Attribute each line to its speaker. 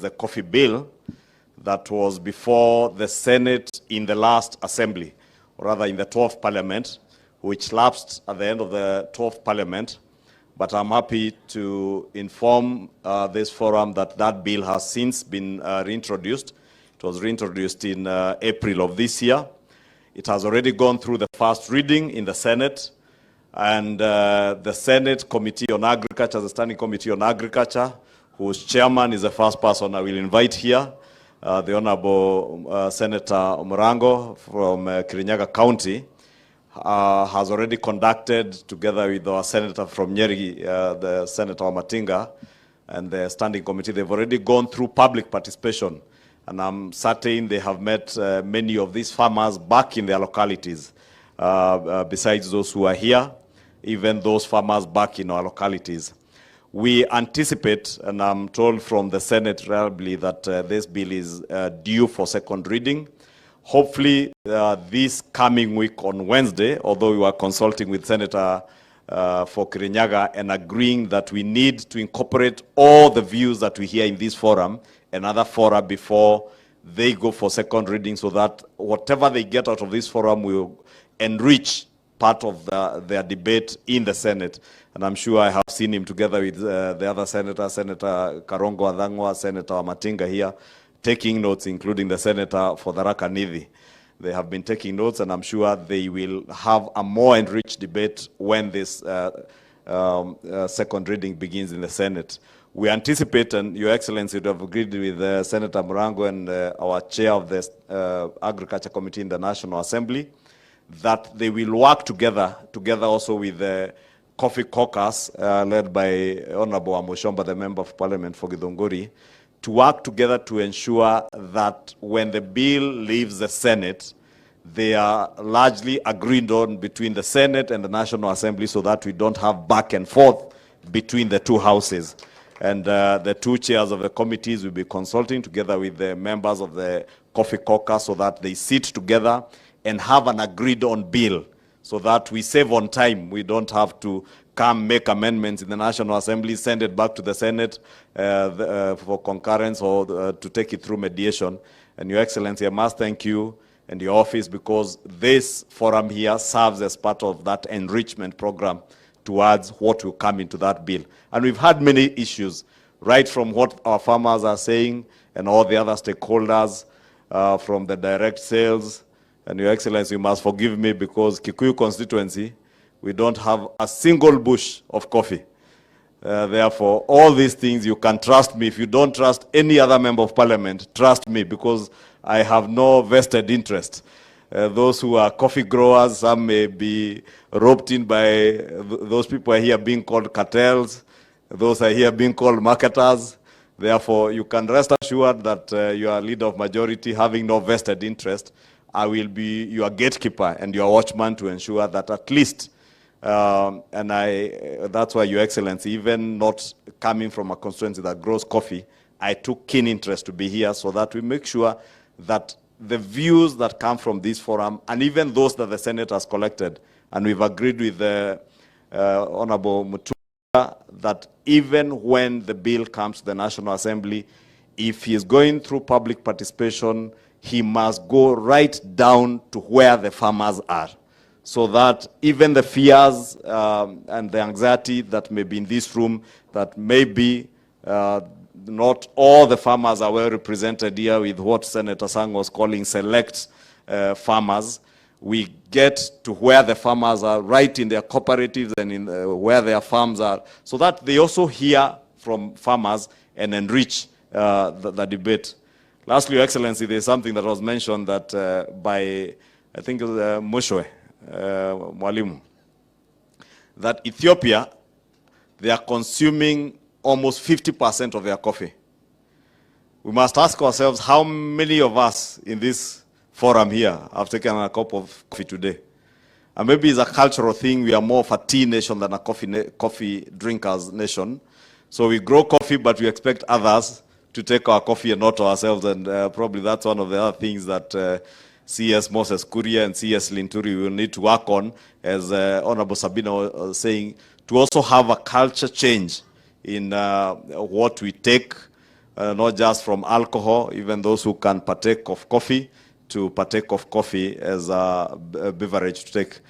Speaker 1: the coffee bill that was before the Senate in the last assembly, or rather in the 12th Parliament, which lapsed at the end of the 12th Parliament. But I'm happy to inform this forum that that bill has since been reintroduced. It was reintroduced in April of this year. It has already gone through the first reading in the Senate, and the Senate Committee on Agriculture, the Standing Committee on Agriculture, whose chairman is the first person I will invite here, the Honorable Senator Murango from Kirinyaga County, has already conducted, together with our senator from Nyeri, the Senator Matinga, and the Standing Committee, they've already gone through public participation. And I'm certain they have met many of these farmers back in their localities, besides those who are here, even those farmers back in our localities. We anticipate, and I'm told from the Senate reliably, that this bill is due for second reading. Hopefully, this coming week on Wednesday, although we were consulting with Senator for Kirinyaga and agreeing that we need to incorporate all the views that we hear in this forum and other fora before they go for second reading, so that whatever they get out of this forum will enrich part of their debate in the Senate. And I'm sure I have seen him together with the other senator, Senator Karongo Adhangwa, Senator Matinga here, taking notes, including the Senator for Tharaka Nithi. They have been taking notes, and I'm sure they will have a more enriched debate when this second reading begins in the Senate. We anticipate, and Your Excellency would have agreed with Senator Murango and our chair of the Agriculture Committee in the National Assembly, that they will work together also with the Coffee Caucus, led by Honorable Amoshomba, the Member of Parliament for Githunguri, to work together to ensure that when the bill leaves the Senate, they are largely agreed on between the Senate and the National Assembly, so that we don't have back and forth between the two houses. And the two chairs of the committees will be consulting together with the members of the Coffee Caucus, so that they sit together and have an agreed on bill, so that we save on time. We don't have to come make amendments in the National Assembly, send it back to the Senate for concurrence or to take it through mediation. And Your Excellency, I must thank you and your office, because this forum here serves as part of that enrichment program towards what will come into that bill. And we've had many issues, right from what our farmers are saying and all the other stakeholders, from the direct sales. And Your Excellency, you must forgive me, because Kikuyu constituency, we don't have a single bush of coffee. Therefore, all these things, you can trust me. If you don't trust any other member of parliament, trust me, because I have no vested interest. Those who are coffee growers, some may be roped in by those people are here being called cartels. Those are here being called marketers. Therefore, you can rest assured that you are leader of majority, having no vested interest. I will be your gatekeeper and your watchman to ensure that at least, that's why, Your Excellency, even not coming from a constituency that grows coffee, I took keen interest to be here, so that we make sure that the views that come from this forum, and even those that the Senate has collected, and we've agreed with the Honorable Mutua, that even when the bill comes to the National Assembly, if he is going through public participation, he must go right down to where the farmers are, so that even the fears and the anxiety that may be in this room, that maybe not all the farmers are well represented here with what Senator Sang was calling select farmers. We get to where the farmers are, right in their cooperatives and in where their farms are, so that they also hear from farmers and enrich the debate. Lastly, Your Excellency, there's something that was mentioned that by, I think it was Mushwe, Mwalimu, that Ethiopia, they are consuming almost 50% of their coffee. We must ask ourselves, how many of us in this forum here have taken a cup of coffee today? And maybe it's a cultural thing. We are more of a tea nation than a coffee drinkers nation. So we grow coffee, but we expect others to take our coffee and not ourselves. And probably that's one of the other things that CS Moses Kuria and CS Linturi will need to work on, as Honorable Sabina was saying, to also have a culture change in what we take, not just from alcohol, even those who can partake of coffee, to partake of coffee as a beverage to take.